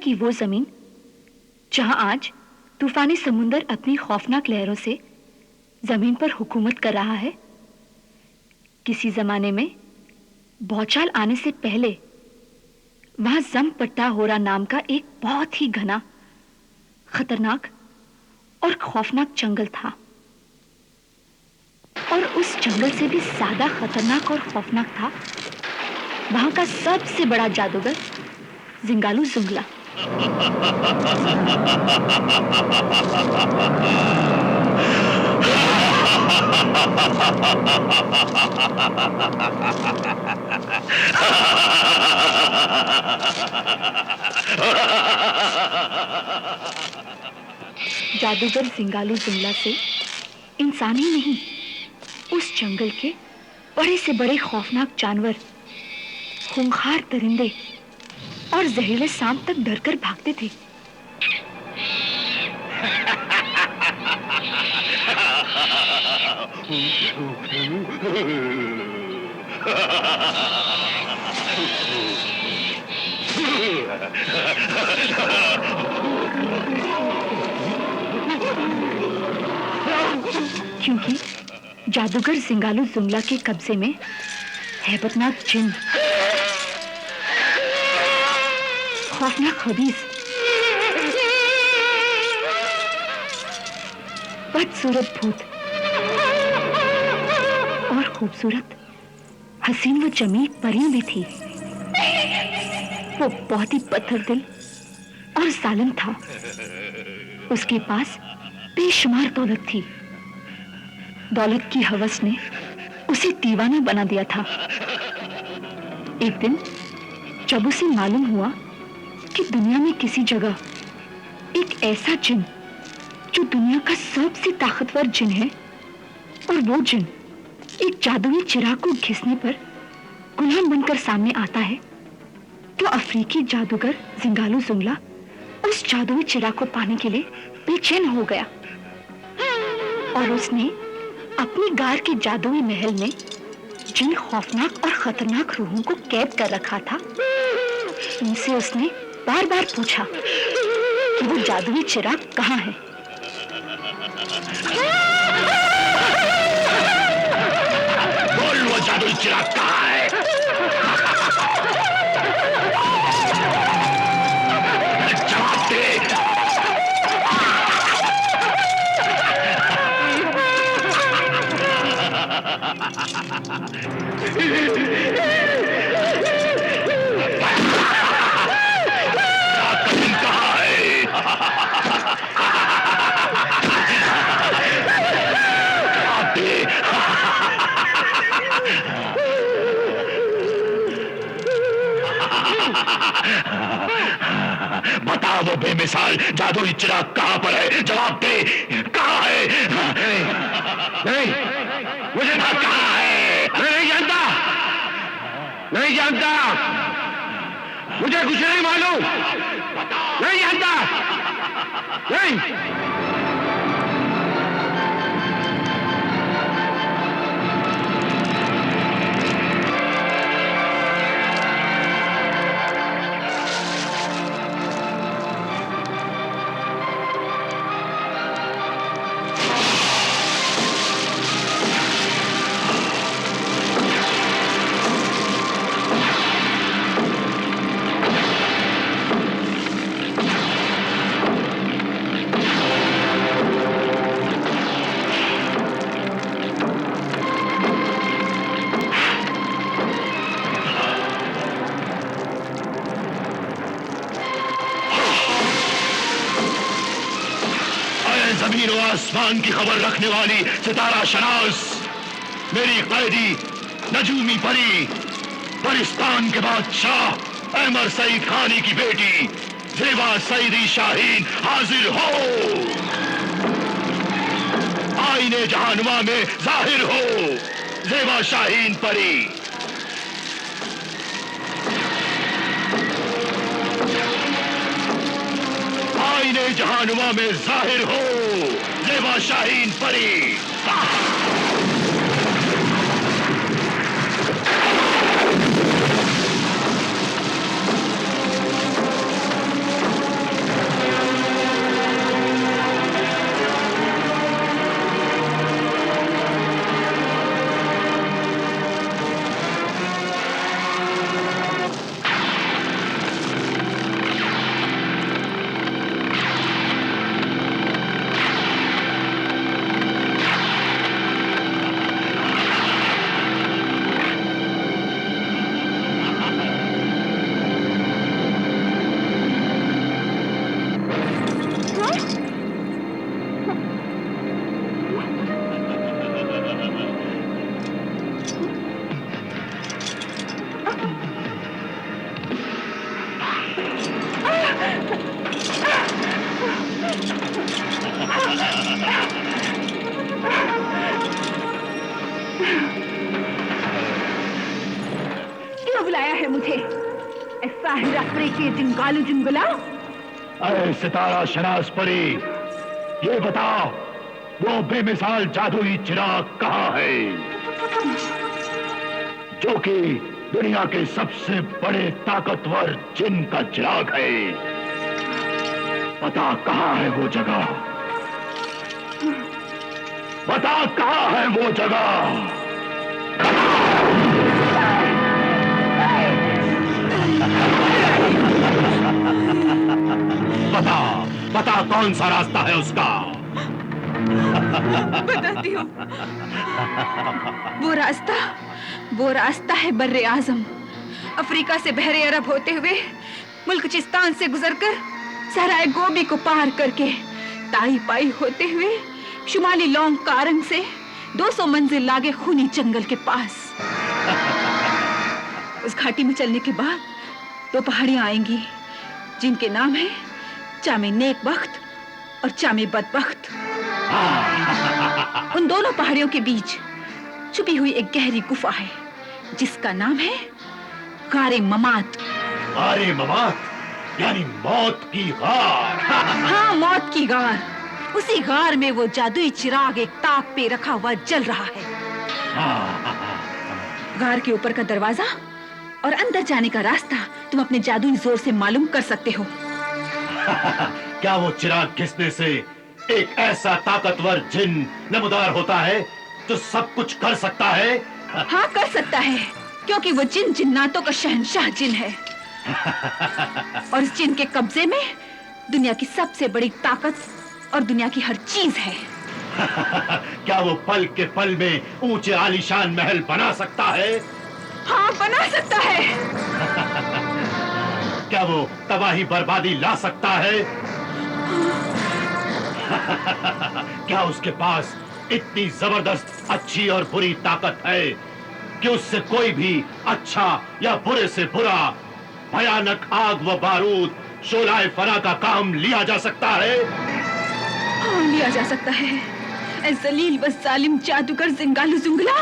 की वो जमीन जहां आज तूफानी समुंदर अपनी खौफनाक लहरों से जमीन पर हुकूमत कर रहा है, किसी जमाने में भौचाल आने से पहले वहां जम पट्टा होरा नाम का एक बहुत ही घना, खतरनाक और खौफनाक जंगल था। और उस जंगल से भी ज्यादा खतरनाक और खौफनाक था वहां का सबसे बड़ा जादूगर जिंगालू जुंगला। जादूगर जिंगालू जुंगला से इंसान ही नहीं, उस जंगल के बड़े से बड़े खौफनाक जानवर, खूंखार दरिंदे और जहरीले सांप तक डरकर भागते थे। क्योंकि जादूगर जिंगालू जुंगला के कब्जे में हैबतनाक जिन, खौफनाक खबीज, बदसूरत भूत और खूबसूरत हसीन व जमील परियां भी थी। वो बहुत ही पत्थर दिल और जालिम था। उसके पास बेशुमार दौलत थी। दौलत की हवस ने उसे दीवाना बना दिया था। एक दिन जब उसे मालूम हुआ कि दुनिया में किसी जगह एक ऐसा जिन जो दुनिया का सबसे ताकतवर जिन है, और वो जिन एक जादुई चिराग को घिसने पर गुलाम बनकर सामने आता है, तो अफ्रीकी जादूगर जिंगालू जुंगला उस जादुई चिराग को पाने के लिए बेचैन हो गया। और उसने अपनी गार के जादुई महल में जिन खौफनाक और खतरनाक रूहों को कैद कर रखा था, उनसे उसने बार बार पूछा कि वो जादुई चिराग कहाँ है। बोल, वो जादुई चिराग कहाँ है? जवाब दे। बता, वो बेमिसाल जादुई चिराग कहाँ पर है? जवाब दे, कहाँ है? नहीं, मुझे कहाँ है? मैं नहीं जानता, नहीं जानता, मुझे कुछ नहीं मालूम, नहीं जानता, नहीं। जमीन और आसमान की खबर रखने वाली सितारा शनास, मेरी कैदी नजूमी परी, परिस्तान के बादशाह अहमर सईद खानी की बेटी ज़ेबा सईदी शाहीन हाजिर हो। आईने जहानुमा में जाहिर हो, ज़ेबा शाहीन परी। आईने जहानुमा में जाहिर हो, ज़ेबा शाहीन परी। है अफ्रीकी जिंगालू जिंगला? अरे सितारा शनास परी, ये बताओ वो बेमिसाल जादुई चिराग कहाँ है जो कि दुनिया के सबसे बड़े ताकतवर जिन का चिराग है? बता कहाँ है वो जगह, बता कहाँ है वो जगह। बता बता कौन सा रास्ता है उसका? बताती हूँ। वो रास्ता है बर्रे आजम, अफ्रीका से बहरे अरब होते हुए मुल्क चिस्तान से गुजरकर सहराए गोबी को पार करके ताई पाई होते हुए शुमाली लौंग कारंग से 200 मंजिल लागे खूनी जंगल के पास। उस घाटी में चलने के बाद 2 पहाड़ियां आएंगी जिनके नाम है चामे नेक बख्त और चामे बदबख्त। उन दोनों पहाड़ियों के बीच छुपी हुई एक गहरी गुफा है जिसका नाम है गारे ममात। गारे ममात यानी मौत की गार। हाँ, मौत की गार। उसी गार में वो जादुई चिराग एक ताक पे रखा हुआ जल रहा है। गार के ऊपर का दरवाजा और अंदर जाने का रास्ता तुम अपने जादुई जोर से मालूम कर सकते हो। क्या वो चिराग घिसने से एक ऐसा ताकतवर जिन नमूदार होता है जो सब कुछ कर सकता है? हाँ, कर सकता है, क्योंकि वो जिन जिन्नातों का शहंशाह जिन है। और इस जिन के कब्जे में दुनिया की सबसे बड़ी ताकत और दुनिया की हर चीज है। क्या वो पल के पल में ऊंचे आलीशान महल बना सकता है? हाँ, बना सकता है। क्या वो तबाही बर्बादी ला सकता है? क्या उसके पास इतनी जबरदस्त अच्छी और बुरी ताकत है कि उससे कोई भी अच्छा या बुरे से बुरा भयानक आग व बारूद शोलाए फना का काम लिया जा सकता है? हाँ, लिया जा सकता है। ऐ जलील व जालिम जादूगर जिंगालू जुंगला।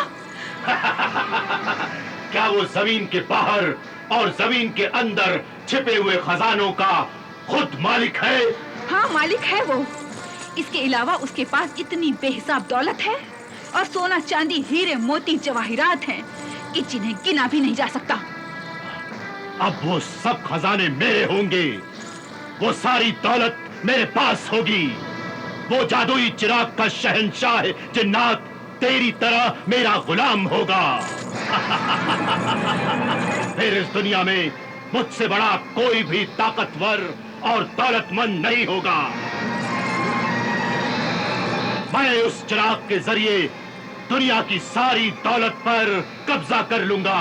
क्या वो जमीन के बाहर और जमीन के अंदर छिपे हुए खजानों का खुद मालिक है? हाँ, मालिक है वो। इसके अलावा उसके पास इतनी बेहिसाब दौलत है और सोना चांदी हीरे मोती जवाहिरात हैं कि जिन्हें गिना भी नहीं जा सकता। अब वो सब खजाने मेरे होंगे, वो सारी दौलत मेरे पास होगी। वो जादुई चिराग का शहंशाह जिन्नात तेरी तरह मेरा गुलाम होगा। फिर इस दुनिया में मुझसे बड़ा कोई भी ताकतवर और दौलतमंद नहीं होगा। मैं उस चिराग के जरिए दुनिया की सारी दौलत पर कब्जा कर लूंगा।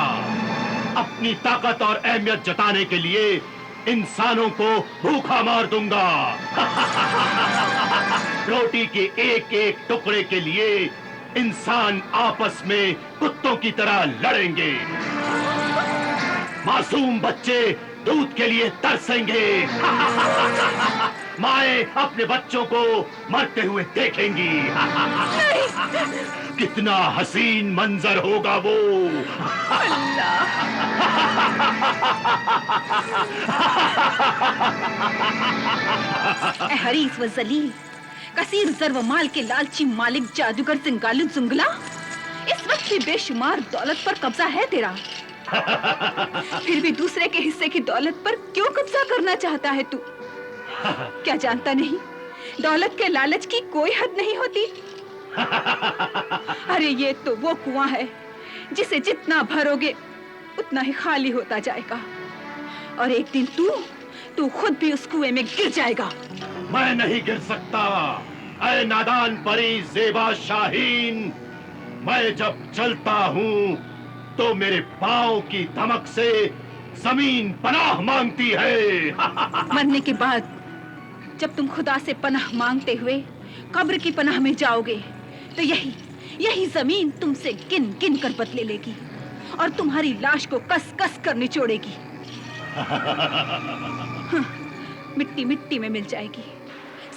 अपनी ताकत और अहमियत जताने के लिए इंसानों को भूखा मार दूंगा। रोटी के एक एक टुकड़े के लिए इंसान आपस में कुत्तों की तरह लड़ेंगे। मासूम बच्चे दूध के लिए तरसेंगे। माएं अपने बच्चों को मरते हुए देखेंगी। कितना हसीन मंजर होगा वो। हरीस व जलील, कसीर जर व माल के लालची मालिक जादूगर जिंगालू जुंगला, इस वक्त भी बेशुमार दौलत पर कब्जा है तेरा। फिर भी दूसरे के हिस्से की दौलत पर क्यों कब्जा करना चाहता है तू? क्या जानता नहीं, दौलत के लालच की कोई हद नहीं होती। अरे ये तो वो कुआं है जिसे जितना भरोगे उतना ही खाली होता जाएगा, और एक दिन तू खुद भी उस कुएं में गिर जाएगा। मैं नहीं गिर सकता, ऐ नादान परी ज़ेबा शाहीन। मैं जब चलता हूँ तो मेरे पाँव की धमक से जमीन पनाह मांगती है। मरने के बाद जब तुम खुदा से पनाह मांगते हुए कब्र की पनाह में जाओगे तो यही जमीन तुमसे गिन गिन कर बदले लेगी और तुम्हारी लाश को कस कस कर निचोड़ेगी। मिट्टी मिट्टी में मिल जाएगी,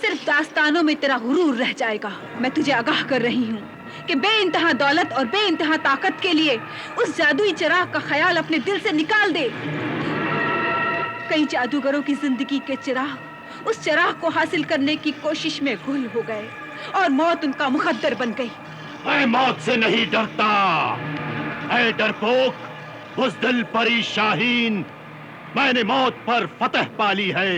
सिर्फ दास्तानों में तेरा गुरूर रह जाएगा। मैं तुझे आगाह कर रही हूँ कि बेइंतहा दौलत और बेइंतहा ताकत के लिए उस जादुई चिराग का ख्याल अपने दिल से निकाल दे। कई जादूगरों की जिंदगी के चिराग उस चिराग को हासिल करने की कोशिश में गुल हो गए और मौत उनका मुकद्दर बन गई। मैं मौत से नहीं डरता। ऐ डरपोक, बुज़दिल परी शाहीन, मैंने मौत पर फतह पाली है।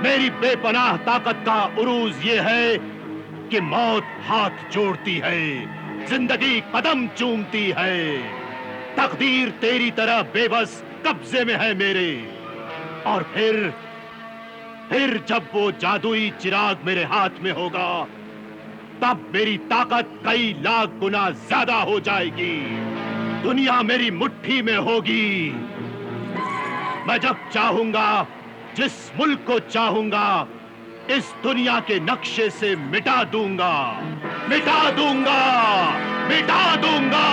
मेरी बेपनाह ताकत का उरूज ये है कि मौत हाथ जोड़ती है, जिंदगी कदम चूमती है। तकदीर तेरी तरह बेबस कब्जे में है मेरे। और फिर जब वो जादुई चिराग मेरे हाथ में होगा, तब मेरी ताकत कई लाख गुना ज्यादा हो जाएगी। दुनिया मेरी मुट्ठी में होगी। मैं जब चाहूंगा, जिस मुल्क को चाहूंगा, इस दुनिया के नक्शे से मिटा दूंगा, मिटा दूंगा, मिटा दूंगा।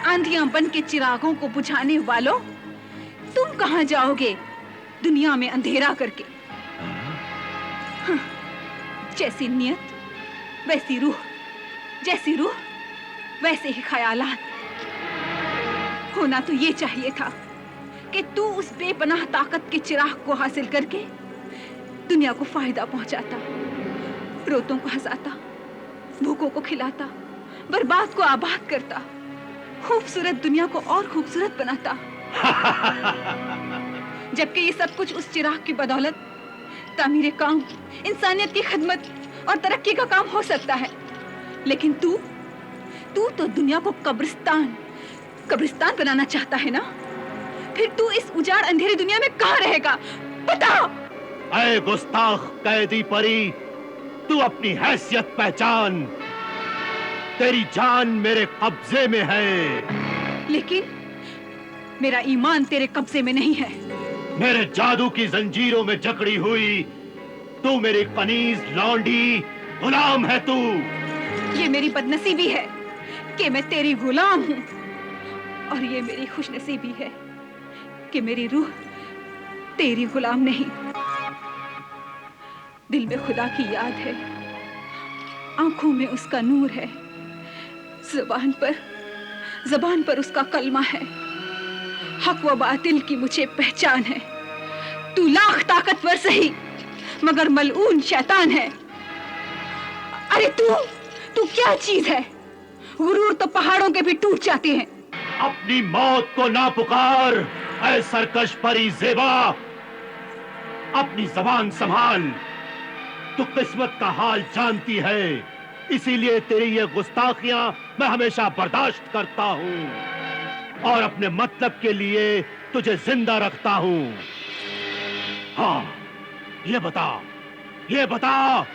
आंधियां बन के चिरागों को बुझाने वालों, तुम कहां जाओगे दुनिया में अंधेरा करके? जैसी नियत वैसी रूह, जैसी रूह वैसे ही ख्यालात। होना तो ये चाहिए था कि तू उस बेपनाह ताकत के चिराग को हासिल करके दुनिया को फायदा पहुंचाता, रोतों को हंसाता, भूखों को खिलाता, बर्बाद को आबाद करता, खूबसूरत दुनिया को और खूबसूरत बनाता। जबकि ये सब कुछ उस चिराग की बदौलत तामीरे काम, इंसानियत की खिदमत और तरक्की का काम हो सकता है। लेकिन तू तो दुनिया को कब्रिस्तान बनाना चाहता है ना? फिर तू इस उजाड़ अंधेरी दुनिया में कहां रहेगा? बता। ऐ गुस्ताख कैदी परी, तू अपनी हैसियत पहचान। तेरी जान मेरे कब्जे में है। लेकिन मेरा ईमान तेरे कब्जे में नहीं है। मेरे जादू की जंजीरों में जकड़ी हुई तू मेरी कनीज लौंडी गुलाम है तू। ये मेरी बदनसीबी है कि मैं तेरी गुलाम हूँ, और ये मेरी खुशनसीबी है कि मेरी रूह तेरी गुलाम नहीं। दिल में खुदा की याद है, आंखों में उसका नूर है, ज़बान पर उसका कलमा है। हक व बातिल की मुझे पहचान है। तू लाख ताकतवर सही, मगर मलऊन शैतान है। अरे तू क्या चीज है? गुरूर तो पहाड़ों के भी टूट जाते हैं। अपनी मौत को ना पुकार, ऐ सरकश परी ज़ेबा। अपनी जबान संभाल। तू किस्मत का हाल जानती है, इसीलिए तेरी ये गुस्ताखियां मैं हमेशा बर्दाश्त करता हूं और अपने मतलब के लिए तुझे जिंदा रखता हूं। हाँ, ये बता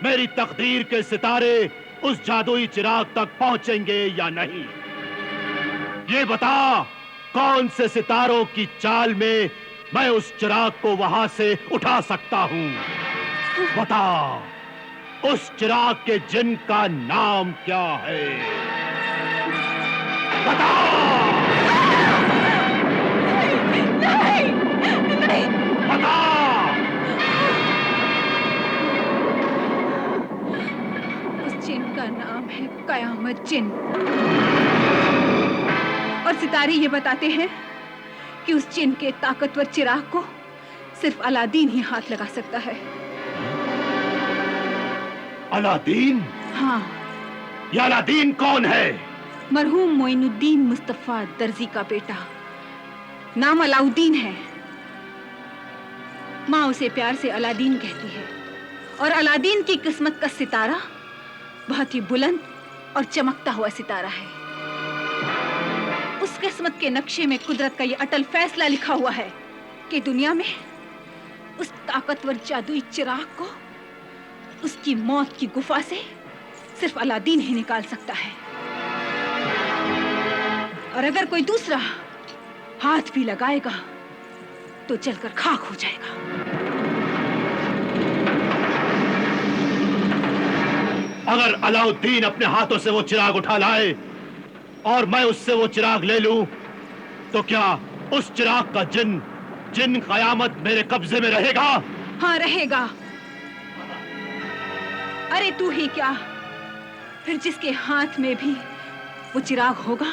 मेरी तकदीर के सितारे उस जादुई चिराग तक पहुंचेंगे या नहीं? ये बता, कौन से सितारों की चाल में मैं उस चिराग को वहां से उठा सकता हूं? बता, उस चिराग के जिन का नाम क्या है? बता! नहीं। बता! उस जिन का नाम है कयामत जिन, और सितारे ये बताते हैं कि उस जिन के ताकतवर चिराग को सिर्फ अलादीन ही हाथ लगा सकता है। अलादीन? हाँ। ये अलादीन कौन है? मरहूम मोइनुद्दीन मुस्तफा दर्जी का बेटा, नाम अलाउद्दीन है। माँ उसे प्यार से अलादीन कहती है, और अलादीन की किस्मत का सितारा बहुत ही बुलंद और चमकता हुआ सितारा है। उस किस्मत के नक्शे में कुदरत का ये अटल फैसला लिखा हुआ है कि दुनिया में उस ताकतवर जादुई चिराग को उसकी मौत की गुफा से सिर्फ अलादीन ही निकाल सकता है, और अगर कोई दूसरा हाथ भी लगाएगा तो जलकर खाक हो जाएगा। अगर अलाउद्दीन अपने हाथों से वो चिराग उठा लाए और मैं उससे वो चिराग ले लूं, तो क्या उस चिराग का जिन कयामत मेरे कब्जे में रहेगा? हाँ, रहेगा। अरे तू ही क्या, फिर जिसके हाथ में भी वो चिराग होगा,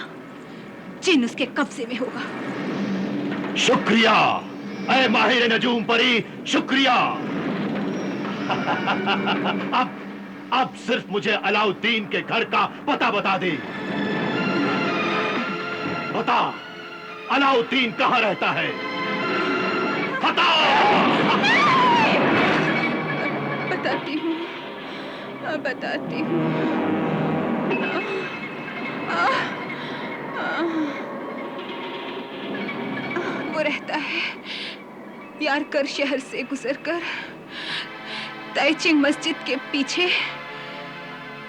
जिन उसके कब्जे में होगा। शुक्रिया ऐ माहिर नजूम परी, शुक्रिया। अब सिर्फ मुझे अलाउद्दीन के घर का पता बता दे। बता, अलाउद्दीन कहां रहता है? बता। बताती हूँ, बताती हूँ। वो रहता है यारकर शहर से गुजरकर ताइचिंग मस्जिद के पीछे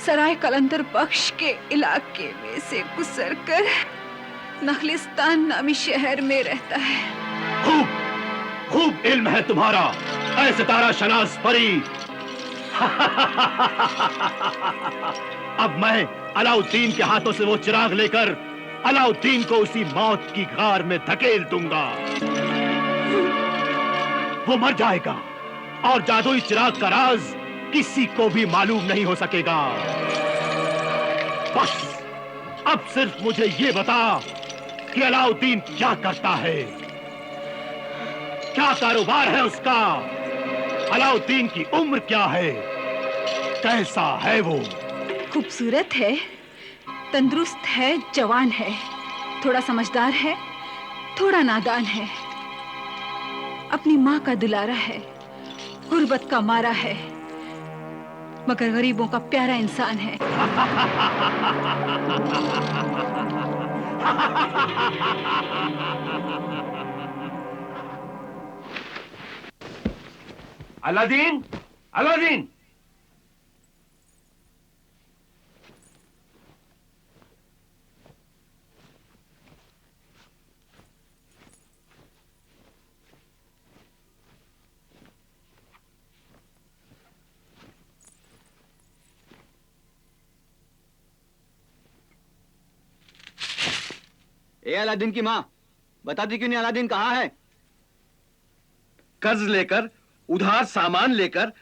सराय कलंदर बख्श के इलाके में से गुजरकर नखलिस्तान नामी शहर में रहता है। खूब खूब इल्म है तुम्हारा ऐ सितारा शनास परी। अब मैं अलाउद्दीन के हाथों से वो चिराग लेकर अलाउद्दीन को उसी मौत की गार में धकेल दूंगा। वो मर जाएगा और जादुई चिराग का राज किसी को भी मालूम नहीं हो सकेगा। बस अब सिर्फ मुझे ये बता कि अलाउद्दीन क्या करता है, क्या कारोबार है उसका, अलाउद्दीन की उम्र क्या है, कैसा है वो? खूबसूरत है, तंदुरुस्त है, जवान है, थोड़ा समझदार है, थोड़ा नादान है, अपनी माँ का दुलारा है, गुर्बत का मारा है, मगर गरीबों का प्यारा इंसान है। Aladdin, Aladdin! ए अलादीन की माँ, बता दी क्यों नहीं अलादीन कहाँ है? कर्ज लेकर, उधार सामान लेकर,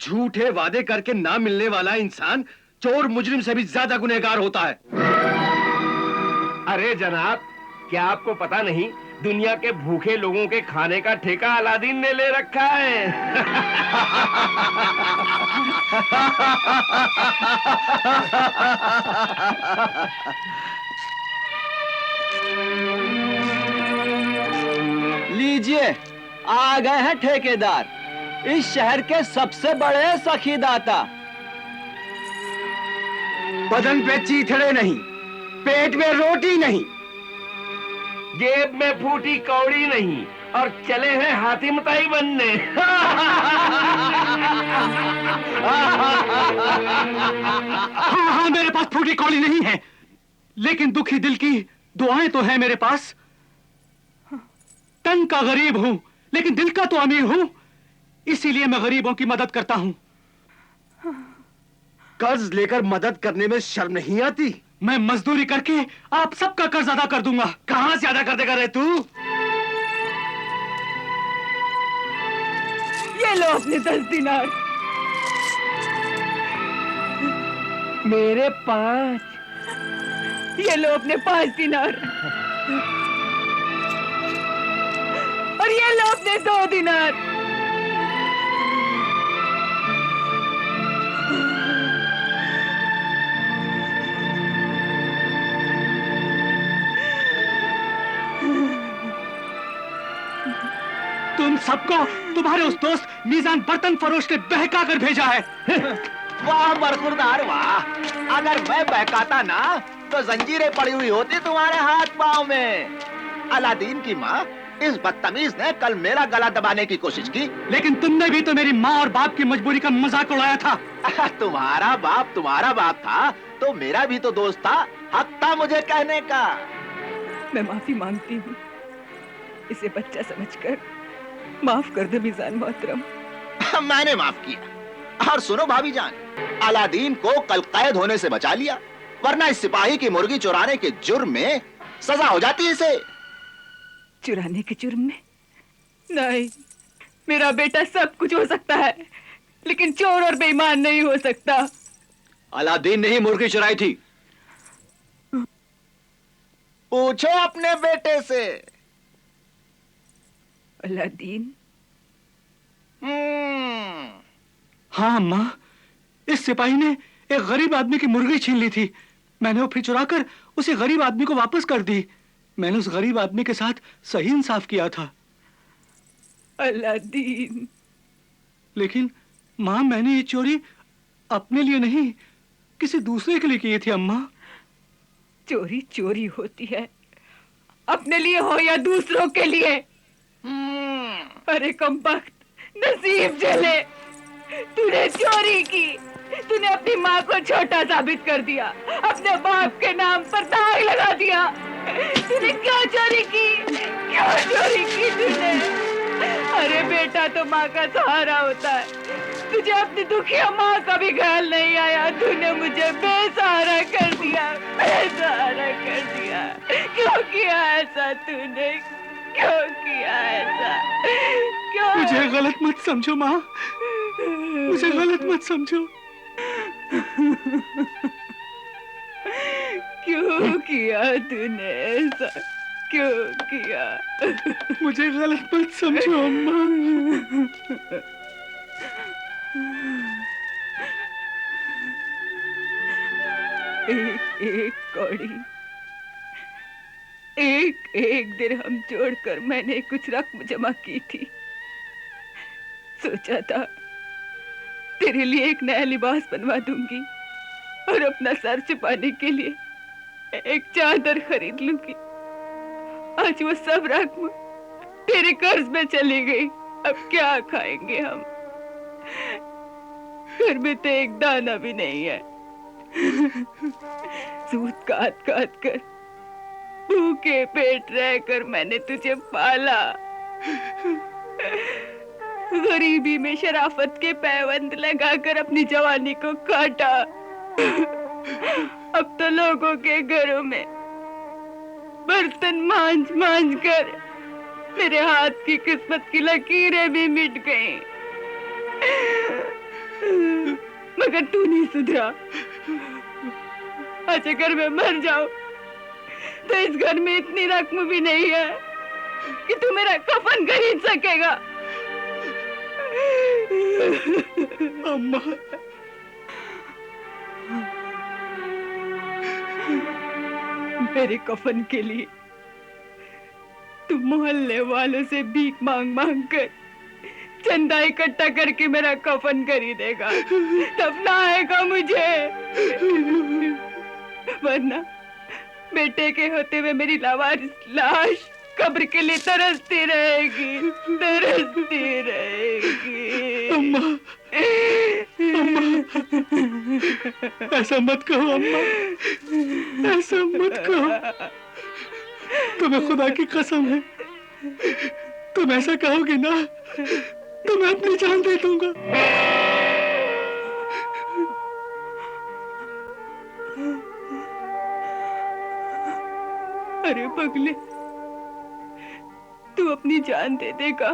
झूठे वादे करके ना मिलने वाला इंसान चोर मुजरिम से भी ज्यादा गुनहगार होता है। अरे जनाब, क्या आपको पता नहीं दुनिया के भूखे लोगों के खाने का ठेका अलादीन ने ले रखा है। लीजिए, आ गए हैं ठेकेदार, इस शहर के सबसे बड़े सखीदाता। बदन पे चीथड़े नहीं, पेट में रोटी नहीं, जेब में फूटी कौड़ी नहीं, और चले हैं हाथी मताई बनने। हाँ, मेरे पास फूटी कौड़ी नहीं है, लेकिन दुखी दिल की दुआएं तो है मेरे पास। तन का गरीब हूं, लेकिन दिल का तो अमीर हूं, इसीलिए मैं गरीबों की मदद करता हूं। कर्ज लेकर मदद करने में शर्म नहीं आती? मैं मजदूरी करके आप सबका कर्ज अदा कर दूंगा। कहां से अदा कर देगा रे तू? ये लो अपने 10 दिनार। मेरे 5। ये लो अपने 5 दिनार। और ये लो अपने 2 दिनार। तुम सबको तुम्हारे उस दोस्त मीजान बर्तन फरोश ने बहका कर भेजा है। वाह बरखुरदार वाह, अगर मैं बहकाता ना तो जंजीरें पड़ी हुई होती तुम्हारे हाथ पांव में। अलादीन की माँ, इस बदतमीज ने कल मेरा गला दबाने की कोशिश की। लेकिन तुमने भी तो मेरी माँ और बाप की मजबूरी का मजाक उड़ाया था। तुम्हारा बाप था तो मेरा भी तो दोस्त था, हक था मुझे कहने का। मैं माफी मांगती हूँ, इसे बच्चा समझकर माफ कर दो मीजान मोहतरम। मैंने माफ किया। और सुनो भाभी जान, अलादीन को कल कैद होने से बचा लिया, वरना इस सिपाही की मुर्गी चुराने के जुर्म में सजा हो जाती है इसे। चुराने के जुर्म में? नहीं, मेरा बेटा सब कुछ हो सकता है, लेकिन चोर और बेईमान नहीं हो सकता। अलादीन ने ही मुर्गी चुराई थी। पूछो अपने बेटे से। अलादीन। हाँ अम्मा, इस सिपाही ने एक गरीब आदमी की मुर्गी छीन ली थी। मैंने वो फिर चुराकर उसे गरीब आदमी को वापस कर दी। मैंने उस गरीब आदमी के साथ सही इंसाफ किया था। अलादीन। लेकिन माँ, मैंने ये चोरी अपने लिए नहीं, किसी दूसरे के लिए की थी अम्मा। चोरी चोरी होती है, अपने लिए हो या दूसरों के लिए। अरे कमबख्त, नसीब जले, तूने चोरी की। तूने अपनी माँ को छोटा साबित कर दिया, अपने बाप के नाम पर दाग लगा दिया। तूने क्यों चोरी की? क्यों चोरी की तूने? अरे बेटा तो माँ का सहारा होता है, तुझे अपनी दुखिया माँ का भी ख्याल नहीं आया। तूने मुझे बेसहारा कर दिया, बेसहारा कर दिया। क्यों किया ऐसा तूने? क्यों किया ऐसा? क्यों? मुझे गलत मत समझो माँ, मुझे गलत मत समझो। क्यों किया तूने ऐसा? क्यों किया? मुझे गलत मत समझो अम्मा। एक एक कौड़ी, एक एक दिरहम जोड़कर मैंने कुछ रकम जमा की थी। सोचा था तेरे लिए एक नया लिबास बनवा दूंगी और अपना सर छुपाने के लिए एक चादर खरीद लूंगी। आज वो सब रकम तेरे कर्ज में चली गई। अब क्या खाएंगे हम? घर में तो एक दाना भी नहीं है। सूत काट काट कर, भूखे पेट रहकर मैंने तुझे पाला। गरीबी में शराफत के पैबंद लगाकर अपनी जवानी को काटा। अब तो लोगों के घरों में बर्तन मांझ मांझ कर मेरे हाथ की किस्मत की लकीरें भी मिट गईं। मगर तू नहीं सुधरा। आज अगर मैं मर जाऊं तो इस घर में इतनी रकम भी नहीं है कि तू मेरा कफन खरीद सकेगा। अम्मा, मेरे कफन के लिए तुम मोहल्ले वालों से भीख मांग मांग कर चंदा इकट्ठा करके मेरा कफन खरीदेगा, दफनाएगा मुझे। वरना बेटे के होते हुए मेरी लावारिस लाश कब्र के लिए तरसती रहेगी, तरसती रहेगी। अम्मा, अम्मा, ऐसा मत कहो अम्मा, ऐसा मत कहो। तुम्हें खुदा की कसम है, तुम ऐसा कहोगी ना तो मैं अपनी जान दे दूंगा। अरे पगले, तू अपनी जान दे देगा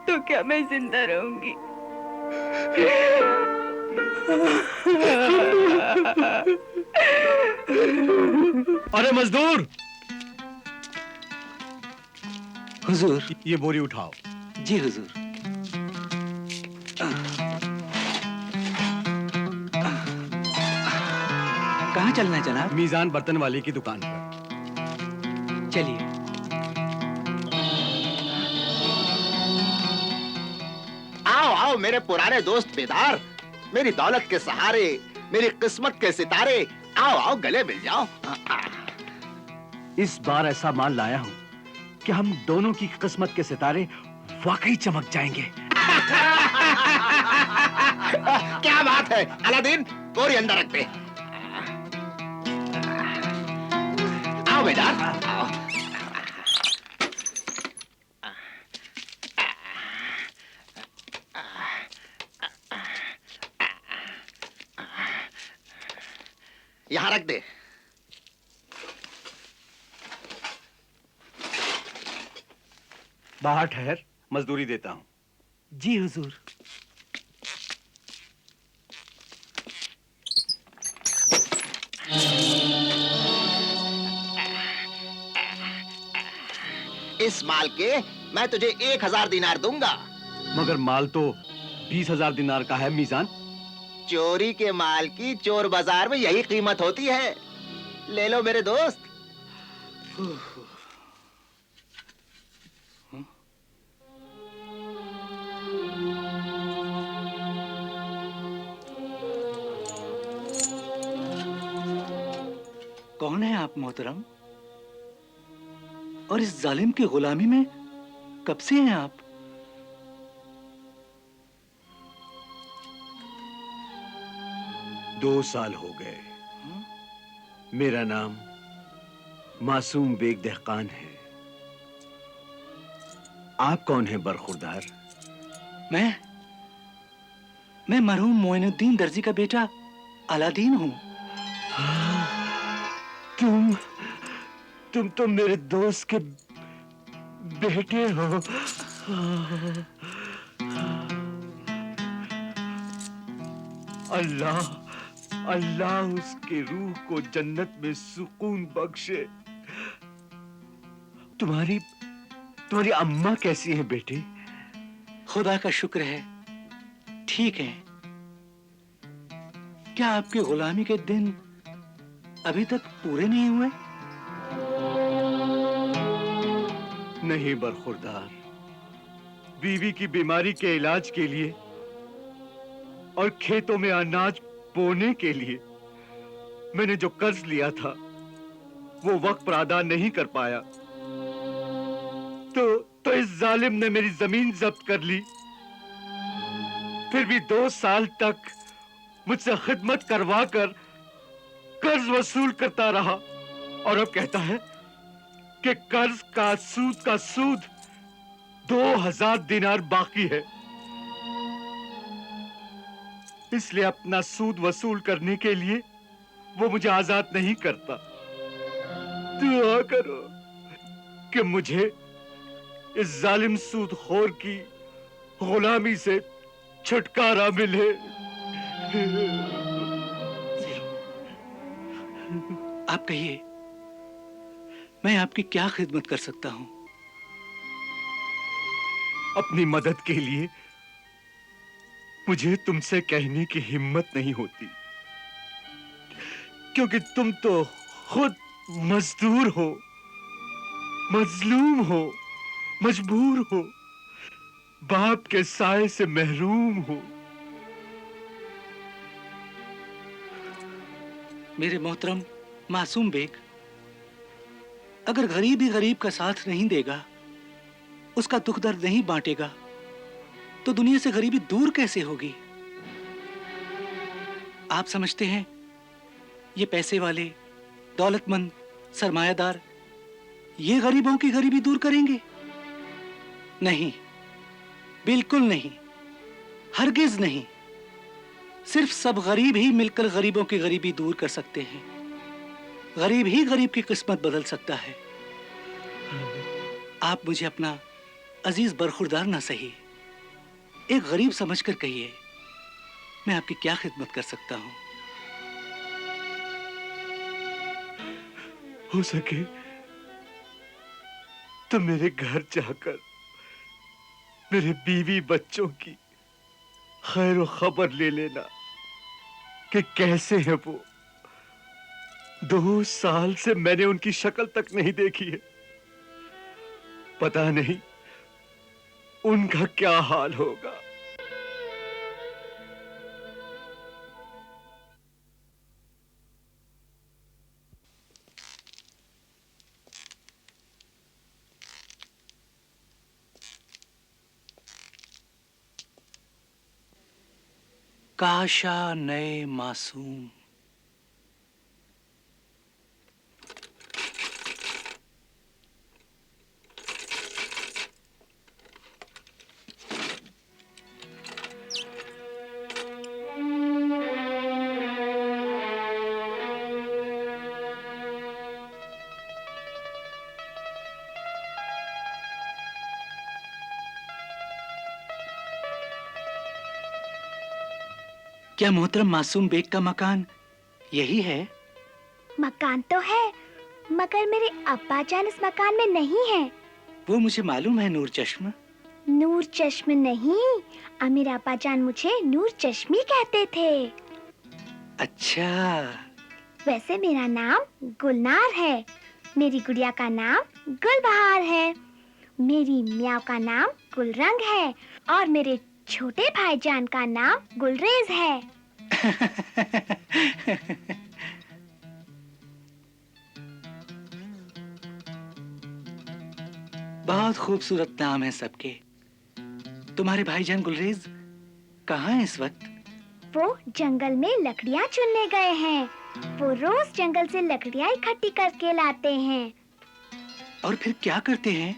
तो क्या मैं जिंदा रहूंगी? अरे मजदूर, हुजूर। ये बोरी उठाओ। जी हुजूर। कहाँ चलना है जनाब? मीजान बर्तन वाले की दुकान पर। चलिए। आओ आओ मेरे पुराने दोस्त बेदार, मेरी दौलत के सहारे, मेरी किस्मत के सितारे, आओ आओ गले मिल जाओ। इस बार ऐसा माल लाया हूं कि हम दोनों की किस्मत के सितारे वाकई चमक जाएंगे। क्या बात है अलादीन, बोरी अंदर रख दे। आओ बेदार, आओ। यहां रख दे। बाहर ठहर, मजदूरी देता हूं। जी हुजूर। इस माल के मैं तुझे 1000 दिनार दूंगा। मगर माल तो 20,000 दिनार का है मीजान। चोरी के माल की चोर बाजार में यही कीमत होती है। ले लो मेरे दोस्त। कौन है आप मोहतरम? और इस जालिम की गुलामी में कब से हैं आप? दो साल हो गए। मेरा नाम मासूम बेग दहकान है। आप कौन हैं बरखुरदार? मैं मरहूम मोइनुद्दीन दर्जी का बेटा अलादीन हूँ। तुम तो मेरे दोस्त के बेटे हो। अल्लाह उसके रूह को जन्नत में सुकून बख्शे। तुम्हारी अम्मा कैसी है बेटे? खुदा का शुक्र है, ठीक है। क्या आपकी गुलामी के दिन अभी तक पूरे नहीं हुए? नहीं बरखुरदार, बीवी की बीमारी के इलाज के लिए और खेतों में अनाज बोने के लिए मैंने जो कर्ज लिया था वो वक्त पर अदा नहीं कर पाया। तो इस जालिम ने मेरी जमीन जब्त कर ली। फिर भी 2 साल तक मुझसे खिदमत करवा कर कर्ज वसूल करता रहा और अब कहता है कि कर्ज का सूद 2000 दिनार बाकी है। इसलिए अपना सूद वसूल करने के लिए वो मुझे आजाद नहीं करता। दुआ करो कि मुझे इस जालिम सूदखोर की गुलामी से छुटकारा मिले। आप कहिए, मैं आपकी क्या खिदमत कर सकता हूं? अपनी मदद के लिए मुझे तुमसे कहने की हिम्मत नहीं होती, क्योंकि तुम तो खुद मजदूर हो, मजलूम हो, मजबूर हो, बाप के साए से महरूम हो। मेरे मोहतरम मासूम बेग, अगर गरीब ही गरीब का साथ नहीं देगा, उसका दुख दर्द नहीं बांटेगा, तो दुनिया से गरीबी दूर कैसे होगी? आप समझते हैं ये पैसे वाले, दौलतमंद, सरमायादार ये गरीबों की गरीबी दूर करेंगे? नहीं, बिल्कुल नहीं, हरगिज नहीं। सिर्फ सब गरीब ही मिलकर गरीबों की गरीबी दूर कर सकते हैं। गरीब ही गरीब की किस्मत बदल सकता है। आप मुझे अपना अजीज बरखुरदार ना सही, एक गरीब समझकर कहिए, मैं आपकी क्या खिदमत कर सकता हूं? हो सके तो मेरे घर जाकर मेरे बीवी बच्चों की खैर खबर ले लेना कि कैसे है वो। 2 साल से मैंने उनकी शक्ल तक नहीं देखी है। पता नहीं उनका क्या हाल होगा। काशा नए मासूम। क्या मोहतरम मासूम बेग का मकान यही है? मकान तो है, मगर मेरे अब्बा जान इस मकान में नहीं है। वो मुझे मालूम है नूर चश्म। नूर चश्म नहीं, अमीर आपा जान मुझे नूर चश्मी कहते थे। अच्छा। वैसे मेरा नाम गुलनार है, मेरी गुड़िया का नाम गुलबहार है, मेरी म्याऊ का नाम गुलरंग है और मेरे छोटे भाईजान का नाम गुलरेज है। बहुत खूबसूरत नाम है सबके। तुम्हारे भाईजान गुलरेज कहाँ हैं इस वक्त? वो जंगल में लकड़ियाँ चुनने गए हैं। वो रोज जंगल से लकड़ियाँ इकट्ठी करके लाते हैं। और फिर क्या करते हैं?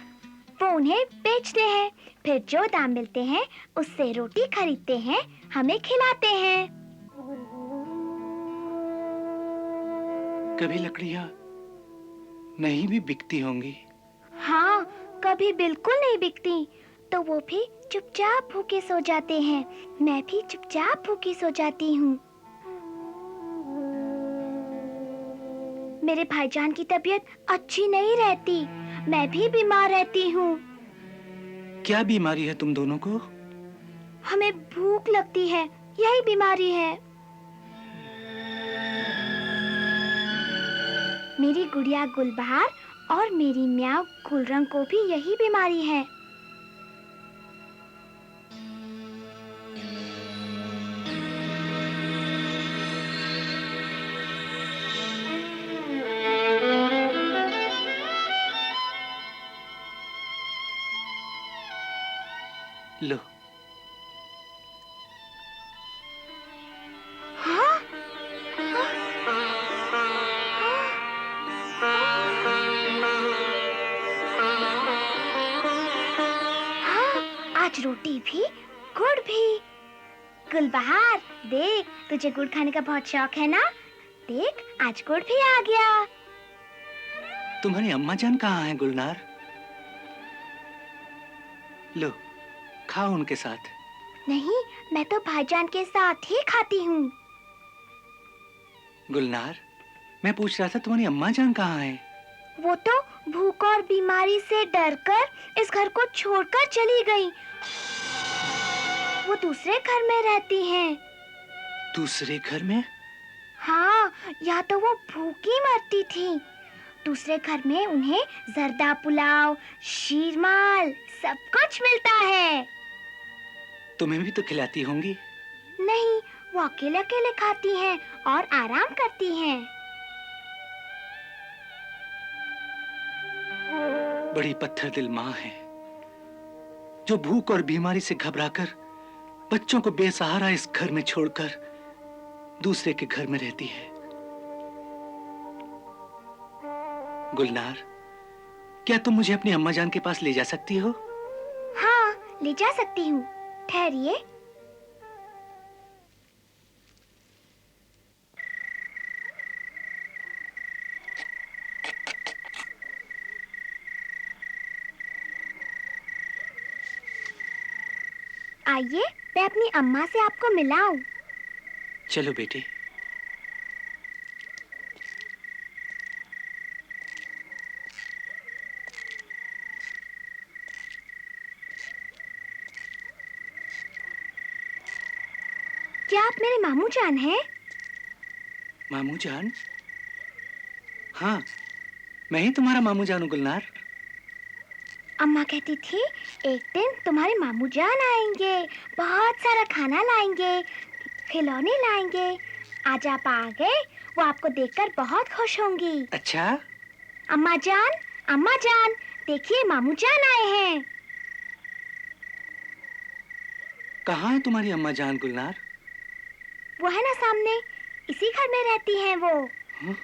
वो उन्हें बेचते हैं, फिर जो दाम मिलते हैं उससे रोटी खरीदते हैं, हमें खिलाते हैं। कभी लकड़ियाँ नहीं भी बिकती होंगी। हाँ, कभी बिल्कुल नहीं बिकती, तो वो भी चुपचाप भूखे सो जाते हैं। मैं भी चुपचाप भूखी सो जाती हूँ। मेरे भाईजान की तबीयत अच्छी नहीं रहती, मैं भी बीमार रहती हूँ। क्या बीमारी है तुम दोनों को? हमें भूख लगती है, यही बीमारी है। मेरी गुड़िया गुलबहार और मेरी म्याऊ गुलरंग को भी यही बीमारी है। लो। हाँ? आज रोटी भी, गुड़ भी। गुलबहार, देख, तुझे गुड़ खाने का बहुत शौक है ना? देख, आज गुड़ भी आ गया। तुम्हारी अम्मा जान कहाँ है गुलनार? लो, खाओ उनके साथ। नहीं, मैं तो भाईजान के साथ ही खाती हूँ। गुलनार, मैं पूछ रहा था तुम्हारी अम्मा जान कहाँ है? वो तो भूख और बीमारी से डरकर इस घर को छोड़कर चली गई। वो दूसरे घर में रहती हैं। दूसरे घर में? हाँ, या तो वो भूखी मरती थी। दूसरे घर में उन्हें जर्दा पुलाव, शीरमाल सब कुछ मिलता है। तुम्हें भी तो खिलाती होंगी? नहीं, वो अकेले अकेले खाती हैं और आराम करती हैं। बड़ी पत्थर दिल माँ है, जो भूख और बीमारी से घबराकर बच्चों को बेसहारा इस घर में छोड़कर दूसरे के घर में रहती है। गुलनार, क्या तुम मुझे अपनी अम्मा जान के पास ले जा सकती हो? हाँ, ले जा सकती हूँ। ठहरिए। आइए, मैं अपनी अम्मा से आपको मिलाऊं। चलो बेटे। क्या आप मेरे मामू जान हैं? मामू जान? हाँ, मैं ही तुम्हारा मामू जान हूं गुलनार। अम्मा कहती थी एक दिन तुम्हारे मामू जान आएंगे, बहुत सारा खाना लाएंगे, खिलौने लाएंगे। आज आप आ गए, वो आपको देखकर बहुत खुश होंगी। अच्छा? अम्मा जान, देखिए मामू जान आए हैं। कहाँ है तुम्हारी अम्मा जान गुलनार? वो है ना सामने, इसी घर में रहती हैं वो। हाँ?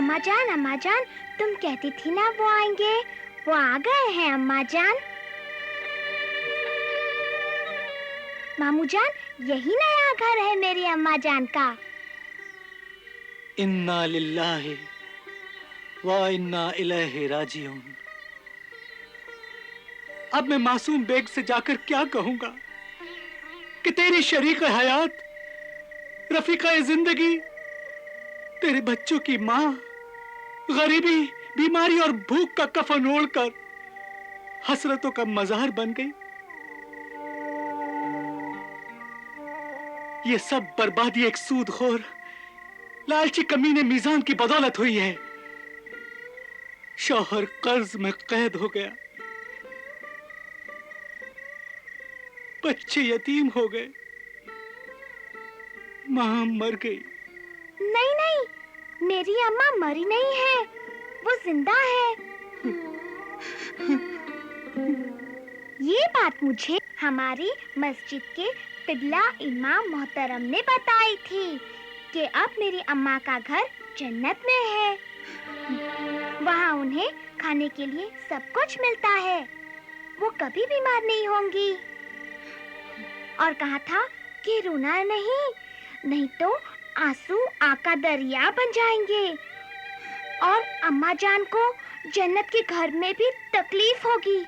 अम्मा जान, तुम कहती थी ना वो आएंगे, वो आ गए हैं अम्मा जान। मामू जान, यही नया घर है मेरी अम्मा जान का। इन्ना लिल्लाहि व इन्ना इलैहि राजिऊन। अब मैं मासूम बेग से जाकर क्या कहूंगा कि तेरी शरीक हयात, रफीका जिंदगी, तेरे बच्चों की माँ गरीबी, बीमारी और भूख का कफन ओढ़कर हसरतों का मजार बन गई। ये सब बर्बादी एक सूदखोर, लालची कमीने मीजान की बदौलत हुई है। शौहर कर्ज में कैद हो गया, बच्चे यतीम हो गए, मां मर गई। नहीं, मेरी अम्मा मरी नहीं है, वो जिंदा है। ये बात मुझे हमारी मस्जिद के पिबला इमाम मोहतरम ने बताई थी कि अब मेरी अम्मा का घर जन्नत में है। वहाँ उन्हें खाने के लिए सब कुछ मिलता है, वो कभी बीमार नहीं होंगी। और कहा था कि रोना नहीं तो आंसू आका दरिया बन जाएंगे और अम्मा जान को जन्नत के घर में भी तकलीफ होगी।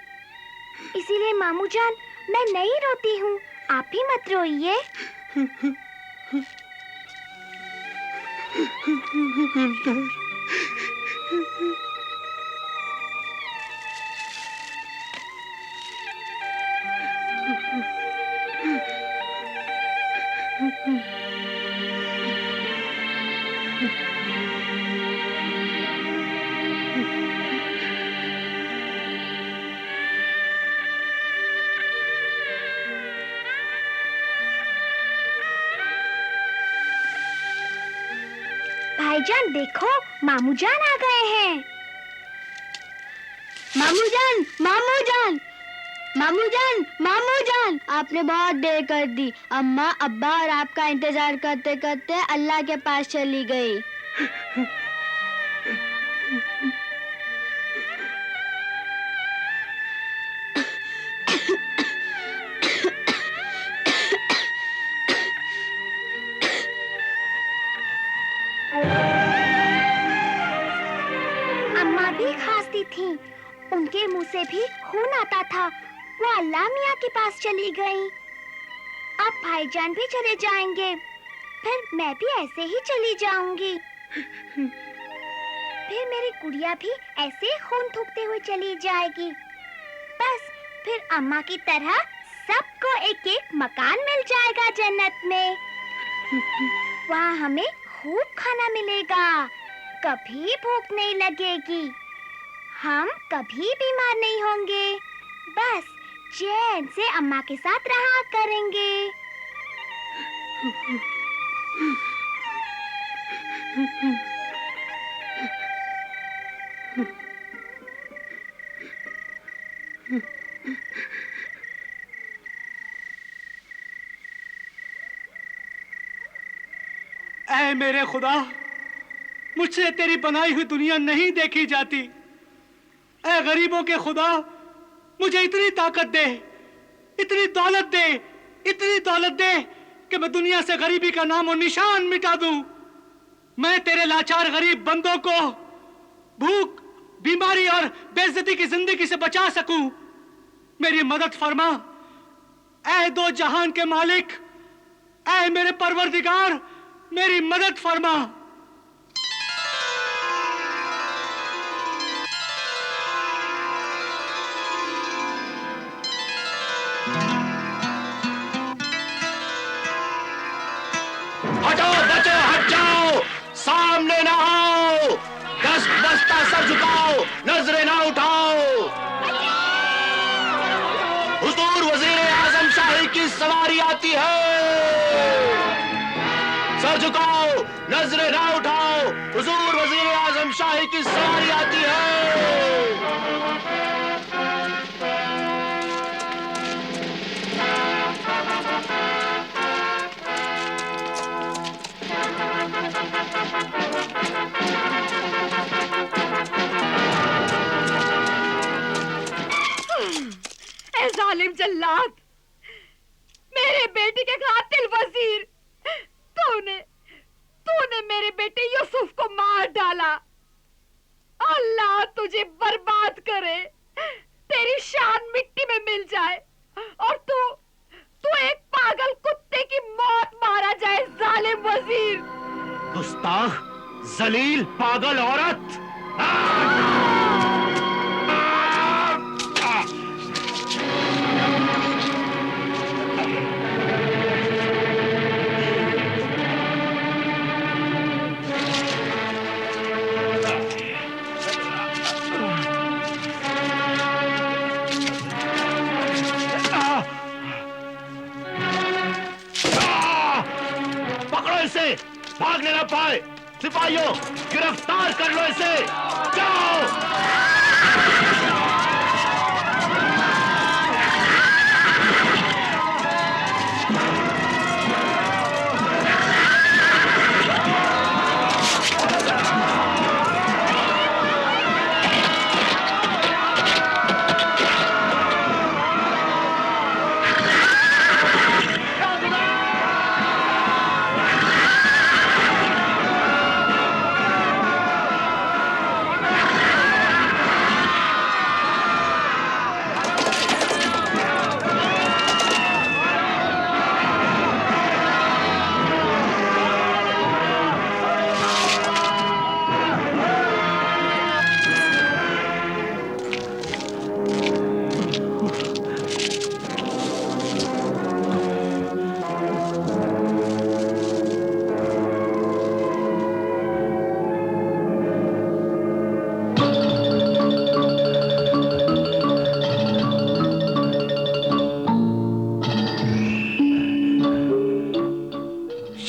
इसीलिए मामू जान, मैं नहीं रोती हूँ, आप ही मत रोइए। भाईजान देखो, मामू जान आ गए हैं। मामू जान, आपने बहुत देर कर दी। अम्मा, अब्बा और आपका इंतजार करते करते अल्लाह के पास चली गई। अम्मा भी खांसती थी, उनके मुंह से भी खून आता था, वो अल्लाह मियाँ के पास चली गई। अब भाईजान भी चले जाएंगे, फिर मैं भी ऐसे ही चली जाऊंगी। फिर मेरी गुड़िया भी ऐसे खून थूकते हुए चली जाएगी। बस फिर अम्मा की तरह सबको एक एक मकान मिल जाएगा जन्नत में। वहाँ हमें खूब खाना मिलेगा, कभी भूख नहीं लगेगी, हम कभी बीमार नहीं होंगे, बस चैन से अम्मा के साथ रहा करेंगे। ऐ मेरे खुदा, मुझसे तेरी बनाई हुई दुनिया नहीं देखी जाती। ऐ गरीबों के खुदा, मुझे इतनी ताकत दे, इतनी दौलत दे कि मैं दुनिया से गरीबी का नाम और निशान मिटा दूं। मैं तेरे लाचार गरीब बंदों को भूख, बीमारी और बेइज्जती की जिंदगी से बचा सकूं। मेरी मदद फरमा ऐ दो जहान के मालिक, ऐ मेरे परवरदिगार, मेरी मदद फरमा। हटो बचो, हट जाओ, सामने ना आओ, दस दस्ता सर झुकाओ, नजरें ना उठाओ। हुजूर वजीर आजम शाही की सवारी आती है, सर झुकाओ, नजरें ना उठाओ, हुजूर वजीर आजम शाही की सवारी आती है। जालिम जल्लाद, मेरे बेटे के कातिल वजीर, तूने मेरे बेटे यूसुफ को मार डाला। अल्लाह तुझे बर्बाद करे, तेरी शान मिट्टी में मिल जाए और तू एक पागल कुत्ते की मौत मारा जाए, जालिम वजीर। गुस्ताख, जलील, पागल औरत! भागने ना पाए, सिपाहियों गिरफ्तार कर लो इसे। जाओ।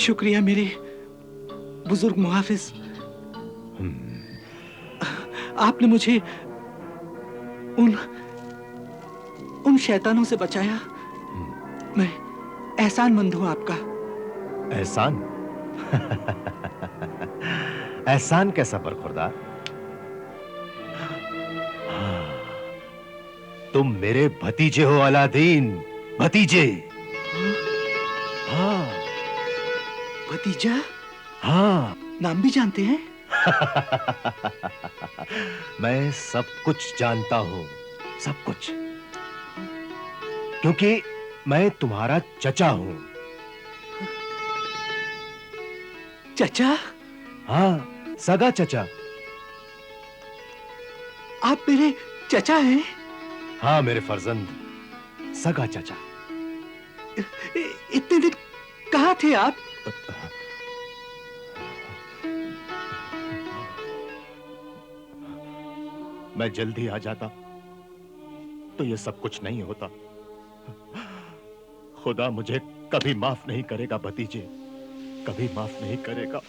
शुक्रिया मेरे बुजुर्ग मुहाफिज, आपने मुझे उन शैतानों से बचाया। मैं एहसानमंद हूं आपका। एहसान? एहसान कैसा बरखुरदार? तुम मेरे भतीजे हो अलादीन, भतीजे। हाँ भतीजा? हाँ। नाम भी जानते हैं? मैं सब कुछ जानता हूं, सब कुछ, क्योंकि मैं तुम्हारा चचा हूं। चचा? हाँ, सगा चचा। आप मेरे चचा हैं? हाँ मेरे फर्जंद, सगा चचा। इतने दिन कहाँ थे आप? मैं जल्दी आ जाता तो ये सब कुछ नहीं होता। खुदा मुझे कभी माफ नहीं करेगा भतीजे, कभी माफ नहीं करेगा।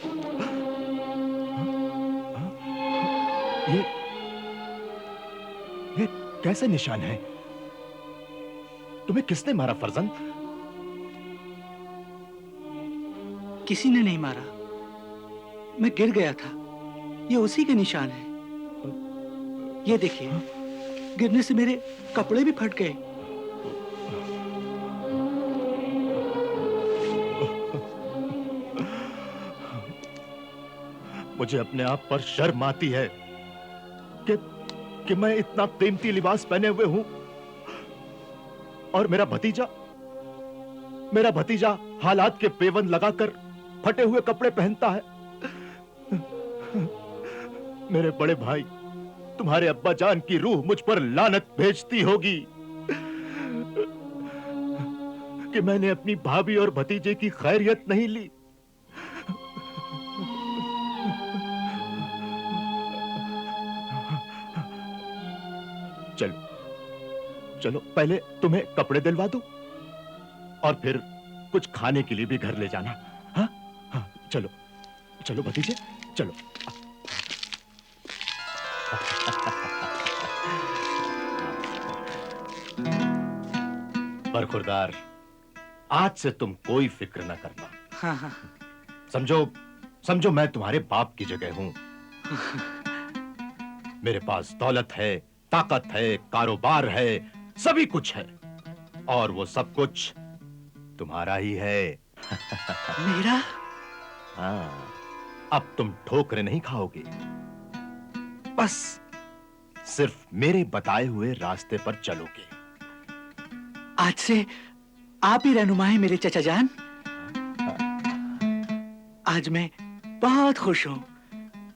ये कैसे निशान है? तुम्हें किसने मारा फर्जंद? किसी ने नहीं मारा, मैं गिर गया था। ये उसी के निशान है। ये देखिए, गिरने से मेरे कपड़े भी फट गए। मुझे अपने आप पर शर्म आती है कि मैं इतना कीमती लिबास पहने हुए हूं और मेरा भतीजा हालात के पेवन लगाकर फटे हुए कपड़े पहनता है। मेरे बड़े भाई, तुम्हारे अब्बा जान की रूह मुझ पर लानत भेजती होगी कि मैंने अपनी भाभी और भतीजे की खैरियत नहीं ली। चलो पहले तुम्हें कपड़े दिलवा दूं और फिर कुछ खाने के लिए भी घर ले जाना। हाँ हाँ, चलो भतीजे, चलो। बरखुरदार, आज से तुम कोई फिक्र न करना। हाँ हाँ। समझो मैं तुम्हारे बाप की जगह हूं। मेरे पास दौलत है, ताकत है, कारोबार है, सभी कुछ है। और वो सब कुछ तुम्हारा ही है। मेरा? हाँ, अब तुम ठोकरें नहीं खाओगे, बस सिर्फ मेरे बताए हुए रास्ते पर चलोगे। आज से आप ही रहनुमा हैं मेरे चचा जान। आज मैं बहुत खुश हूं।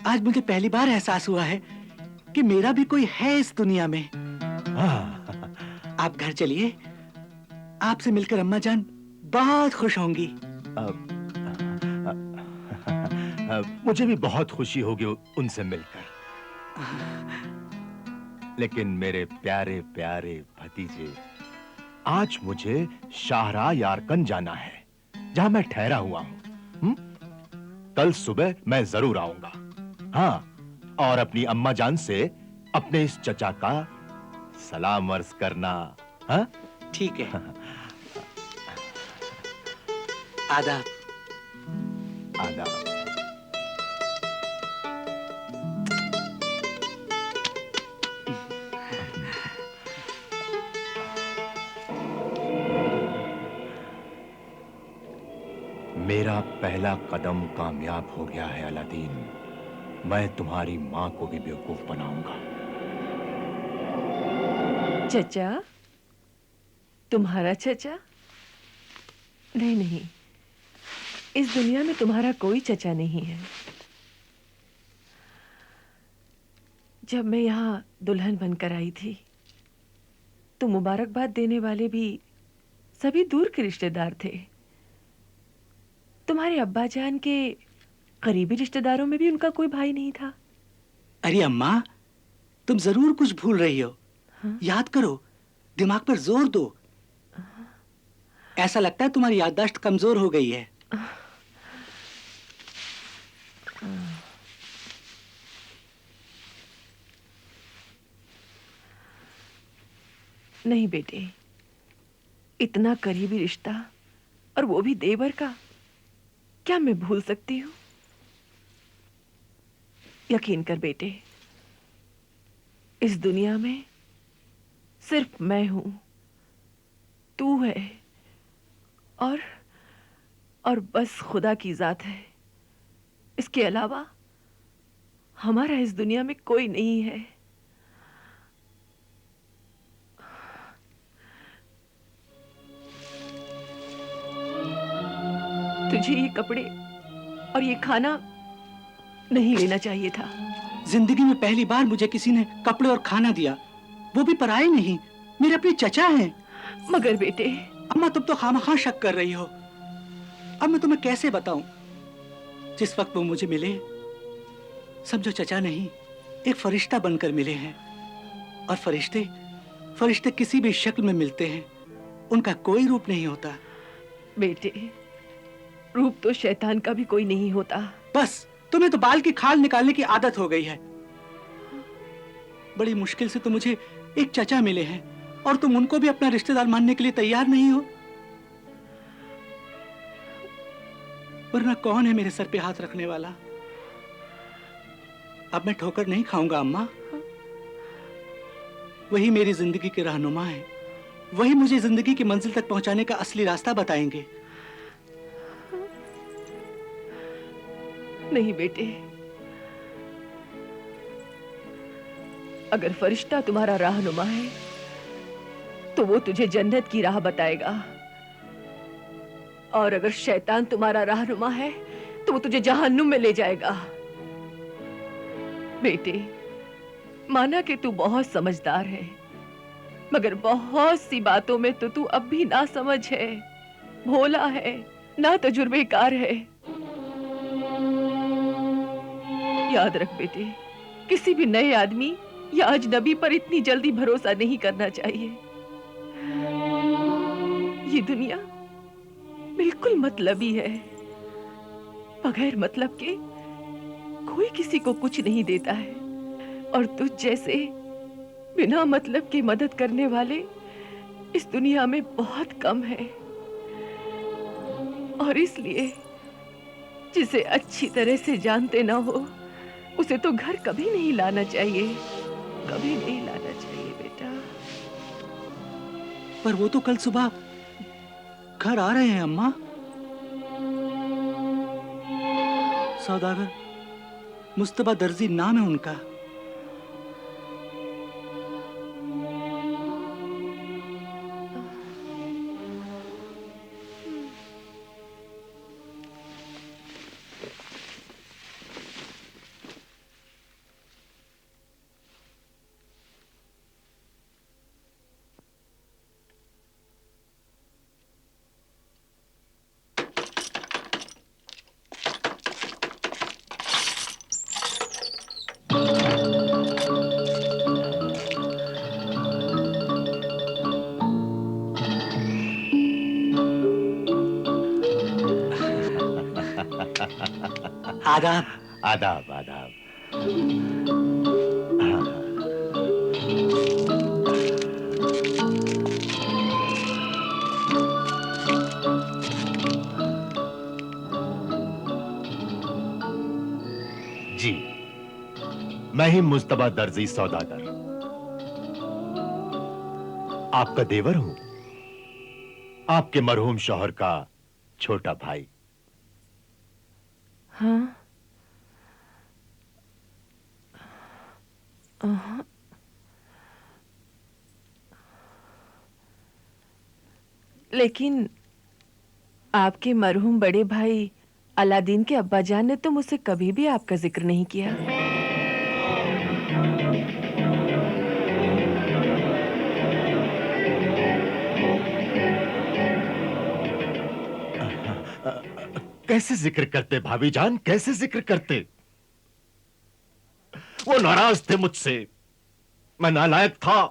आज मुझे पहली बार एहसास हुआ है कि मेरा भी कोई है इस दुनिया में। आप घर चलिए, आपसे मिलकर अम्मा जान बहुत खुश होंगी। मुझे भी बहुत खुशी होगी उनसे मिलकर। लेकिन मेरे प्यारे प्यारे भतीजे, आज मुझे शाहरा यारकन जाना है, जहां मैं ठहरा हुआ हूं। कल सुबह मैं जरूर आऊंगा। हाँ, और अपनी अम्मा जान से अपने इस चचा का सलाम अर्ज करना। हाँ, ठीक है। आदाब। आदाब। मेरा पहला कदम कामयाब हो गया है अलादीन। मैं तुम्हारी मां को भी बेवकूफ बनाऊंगा। चचा? तुम्हारा चचा? नहीं नहीं, इस दुनिया में तुम्हारा कोई चचा नहीं है। जब मैं यहाँ दुल्हन बनकर आई थी तो मुबारकबाद देने वाले भी सभी दूर के रिश्तेदार थे। तुम्हारे अब्बा जान के करीबी रिश्तेदारों में भी उनका कोई भाई नहीं था। अरे अम्मा, तुम जरूर कुछ भूल रही हो। हाँ? याद करो, दिमाग पर जोर दो। ऐसा लगता है तुम्हारी याददाश्त कमजोर हो गई है। नहीं बेटे, इतना करीबी रिश्ता और वो भी देवर का, क्या मैं भूल सकती हूँ? यकीन कर बेटे, इस दुनिया में सिर्फ मैं हूं, तू है और बस खुदा की जात है। इसके अलावा हमारा इस दुनिया में कोई नहीं है। तुझे ये कपड़े और ये खाना नहीं लेना चाहिए था। जिंदगी में पहली बार मुझे किसी ने कपड़े और खाना दिया, वो भी पराए नहीं, मेरे अपने चचा हैं। मगर बेटे। अम्मा, तुम तो खामखा शक कर रही हो। अब मैं तुम्हें कैसे बताऊं? जिस वक्त वो मुझे मिले, समझो चचा नहीं, एक फरिश्ता बनकर मिले हैं। और फरिश्ते किसी भी शक्ल में मिलते हैं, उनका कोई रूप नहीं होता। बेटे, रूप तो शैतान का भी कोई नहीं होता। बस तुम्हें तो बाल की खाल निकालने की आदत हो गई है। बड़ी मुश्किल से तो मुझे एक चचा मिले हैं और तुम उनको भी अपना रिश्तेदार मानने के लिए तैयार नहीं हो। वरना कौन है मेरे सर पे हाथ रखने वाला? अब मैं ठोकर नहीं खाऊंगा अम्मा। वही मेरी जिंदगी के रहनुमा है, वही मुझे जिंदगी की मंजिल तक पहुंचाने का असली रास्ता बताएंगे। नहीं बेटे, अगर फरिश्ता तुम्हारा रहनुमा है तो वो तुझे जन्नत की राह बताएगा, और अगर शैतान तुम्हारा रहनुमा है तो वो तुझे जहन्नुम में ले जाएगा। बेटे, माना कि तू बहुत समझदार है, मगर बहुत सी बातों में तो तू अब भी ना समझ है, भोला है, ना तजुर्बेकार है। याद रख बेटे, किसी भी नए आदमी या अजनबी पर इतनी जल्दी भरोसा नहीं करना चाहिए। ये दुनिया बिल्कुल मतलबी है। बगैर मतलब के कोई किसी को कुछ नहीं देता है, और तुझ जैसे बिना मतलब की मदद करने वाले इस दुनिया में बहुत कम है। और इसलिए जिसे अच्छी तरह से जानते ना हो, उसे तो घर कभी नहीं लाना चाहिए, कभी नहीं लाना चाहिए बेटा। पर वो तो कल सुबह घर आ रहे हैं अम्मा। सौदागर मुस्तबा दर्जी नाम है उनका। आदाब। आदाब आदाब। जी, मैं ही मुस्तबा दर्जी सौदागर आपका देवर हूं, आपके मरहूम शौहर का छोटा भाई। हाँ? लेकिन आपके मरहूम बड़े भाई अलादीन के अब्बा जान ने तो मुझसे कभी भी आपका जिक्र नहीं किया। कैसे जिक्र करते भाभी जान, कैसे जिक्र करते? वो नाराज थे मुझसे, मैं नालायक था।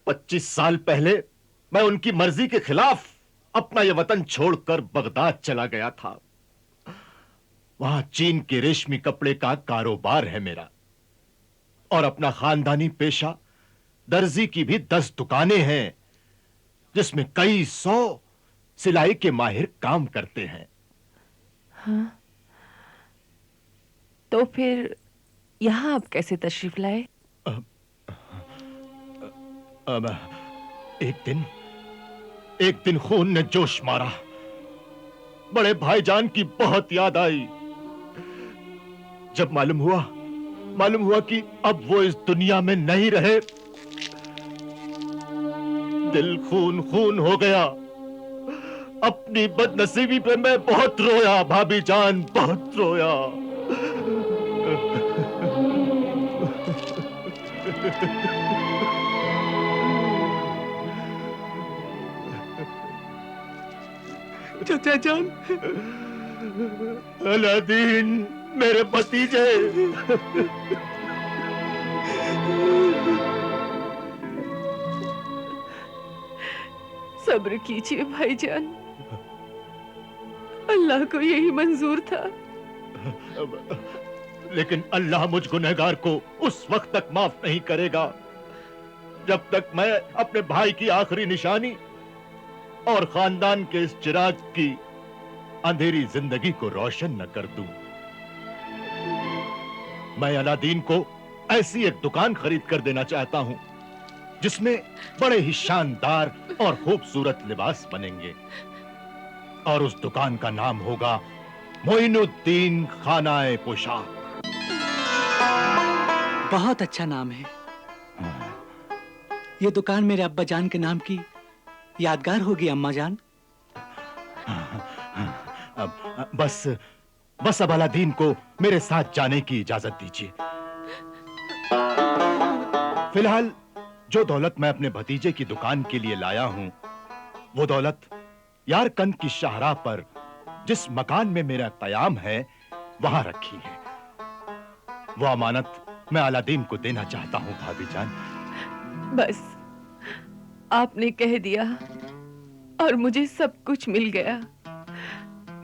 25 साल पहले मैं उनकी मर्जी के खिलाफ अपना यह वतन छोड़कर बगदाद चला गया था। वहां चीन के रेशमी कपड़े का कारोबार है मेरा, और अपना खानदानी पेशा दर्जी की भी 10 दुकानें हैं, जिसमें कई 100 सिलाई के माहिर काम करते हैं। हाँ? तो फिर यहां आप कैसे तशरीफ लाए? एक दिन खून ने जोश मारा, बड़े भाईजान की बहुत याद आई। जब मालूम हुआ कि अब वो इस दुनिया में नहीं रहे, दिल खून खून हो गया। अपनी बदनसीबी पे मैं बहुत रोया भाभी जान, बहुत रोया। चाचा जान, अलादीन मेरे भतीजे। सब्र कीजिए भाईजान, अल्लाह को यही मंजूर था। लेकिन अल्लाह मुझ गुनहगार को उस वक्त तक माफ नहीं करेगा जब तक मैं अपने भाई की आखिरी निशानी और खानदान के इस चिराग की अंधेरी जिंदगी को रोशन न कर दूं। मैं अलादीन को ऐसी एक दुकान खरीद कर देना चाहता हूं जिसमें बड़े ही शानदार और खूबसूरत लिबास बनेंगे, और उस दुकान का नाम होगा मोइनुद्दीन खानाए पोशाक। बहुत अच्छा नाम है। ये दुकान मेरे अब्बा जान के नाम की यादगार होगी अम्मा जान। बस अब अलादीन को मेरे साथ जाने की इजाजत दीजिए। फिलहाल जो दौलत मैं अपने भतीजे की दुकान के लिए लाया हूं, वो दौलत यारकंद की शाहराह पर जिस मकान में मेरा कयाम है वहां रखी है। वो अमानत मैं अलादीन को देना चाहता हूं भाभी जान। बस आपने कह दिया और मुझे सब कुछ मिल गया।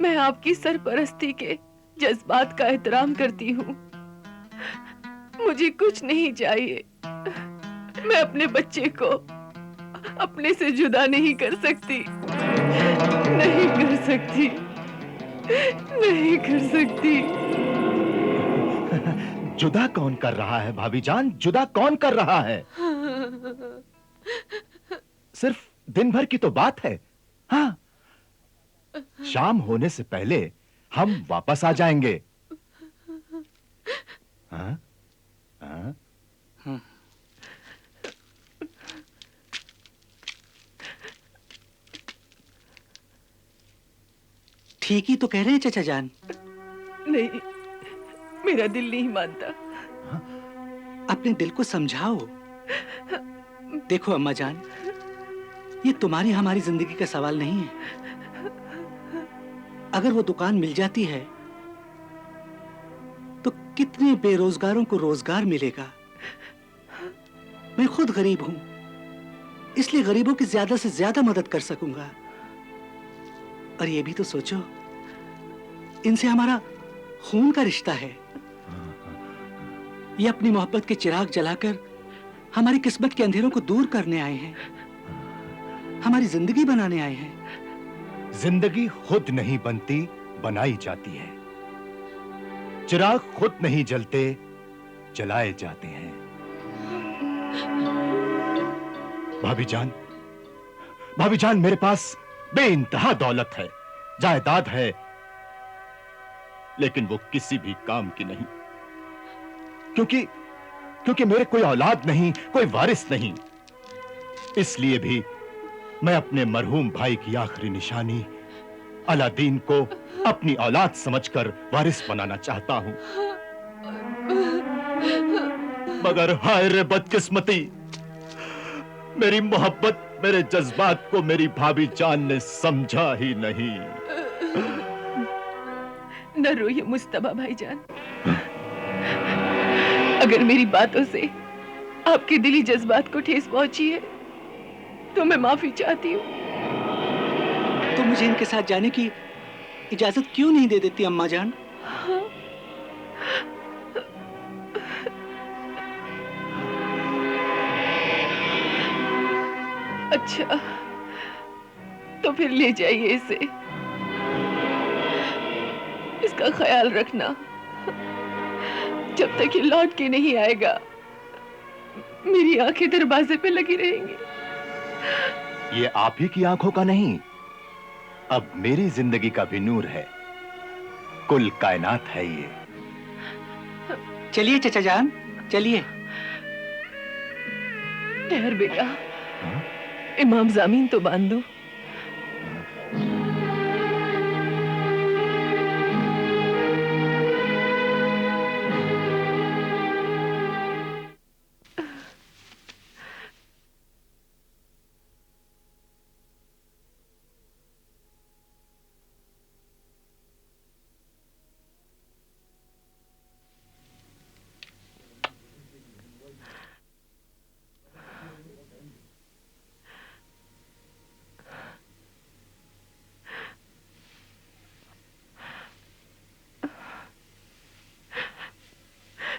मैं आपकी सरपरस्ती के जज्बात का एहतराम करती हूँ। मुझे कुछ नहीं चाहिए। मैं अपने बच्चे को अपने से जुदा नहीं कर सकती, नहीं कर सकती, नहीं कर सकती। जुदा कौन कर रहा है भाभी जान? जुदा कौन कर रहा है? सिर्फ दिन भर की तो बात है। हाँ, शाम होने से पहले हम वापस आ जाएंगे। हाँ? हाँ? ठीक ही तो कह रहे हैं चचा जान। नहीं, मेरा दिल नहीं मानता। अपने दिल को समझाओ। देखो अम्मा जान, ये तुम्हारी हमारी जिंदगी का सवाल नहीं है। अगर वो दुकान मिल जाती है तो कितने बेरोजगारों को रोजगार मिलेगा। मैं खुद गरीब हूं, इसलिए गरीबों की ज्यादा से ज्यादा मदद कर सकूंगा। और ये भी तो सोचो, इनसे हमारा खून का रिश्ता है। ये अपनी मोहब्बत के चिराग जलाकर हमारी किस्मत के अंधेरों को दूर करने आए हैं, हमारी जिंदगी बनाने आए हैं। जिंदगी खुद नहीं बनती, बनाई जाती है। चिराग खुद नहीं जलते, जलाए जाते हैं। भाभी जान, मेरे पास बेइंतहा दौलत है, जायदाद है, लेकिन वो किसी भी काम की नहीं, क्योंकि मेरे कोई औलाद नहीं, कोई वारिस नहीं। इसलिए भी मैं अपने मरहूम भाई की आखिरी निशानी अलादीन को अपनी औलाद समझकर वारिस बनाना चाहता हूं। मगर हाय रे बदकिस्मती, मेरी मोहब्बत, मेरे जज्बात को मेरी भाभी जान ने समझा ही नहीं। न रोइए मुस्तफा भाईजान। अगर मेरी बातों से आपके दिली जज्बात को ठेस पहुंची है तो मैं माफी चाहती हूँ। तो मुझे इनके साथ जाने की इजाजत क्यों नहीं दे देती अम्मा जान? अच्छा, तो फिर ले जाइए इसे। इसका ख्याल रखना, जब तक ये लौट के नहीं आएगा मेरी आंखें दरवाजे पे लगी रहेंगी। ये आप ही की आंखों का नहीं, अब मेरी जिंदगी का भी नूर है, कुल कायनात है ये। चलिए चचा जान, चलिए। ठहर बेटा, इमाम ज़मीन तो बांध दो।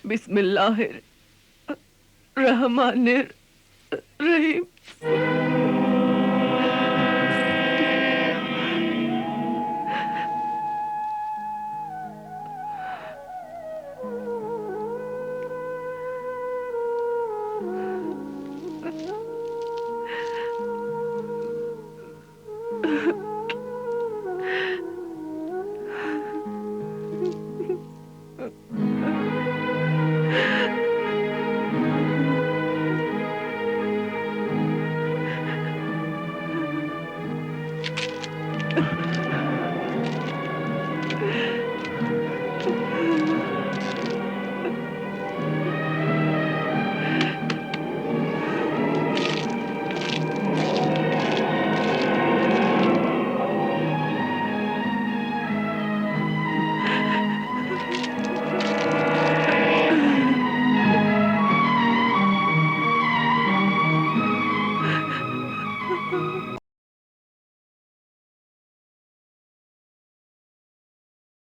बिस्मिल्लाहिर रहमानिर रहीम।